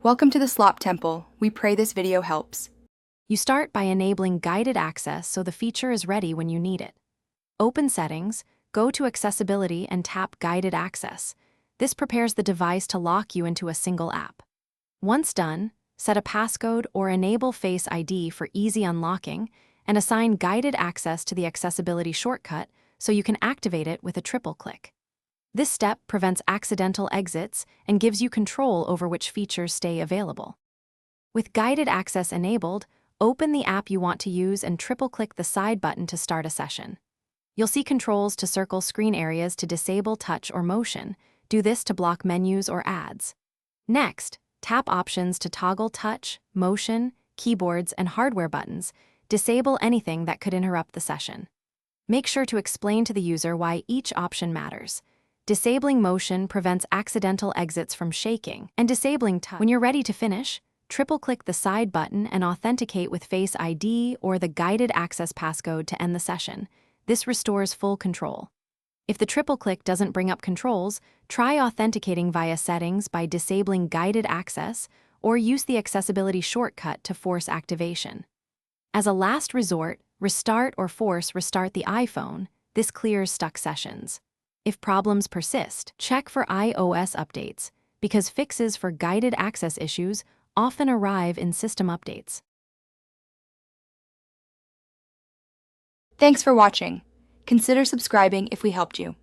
Welcome to the Slop Temple. We pray this video helps. You start by enabling guided access so the feature is ready when you need it. Open Settings, go to Accessibility and tap Guided Access. This prepares the device to lock you into a single app. Once done, set a passcode or enable Face ID for easy unlocking and assign guided access to the accessibility shortcut so you can activate it with a triple click. This step prevents accidental exits and gives you control over which features stay available. With guided access enabled, open the app you want to use and triple-click the side button to start a session. You'll see controls to circle screen areas to disable touch or motion. Do this to block menus or ads. Next, tap options to toggle touch, motion, keyboards, and hardware buttons. Disable anything that could interrupt the session. Make sure to explain to the user why each option matters. Disabling motion prevents accidental exits from shaking, and disabling touch. When you're ready to finish, triple-click the side button and authenticate with Face ID or the guided access passcode to end the session. This restores full control. If the triple-click doesn't bring up controls, try authenticating via settings by disabling guided access or use the accessibility shortcut to force activation. As a last resort, restart or force restart the iPhone. This clears stuck sessions. If problems persist, check for iOS updates, because fixes for guided access issues often arrive in system updates. Thanks for watching. Consider subscribing if we helped you.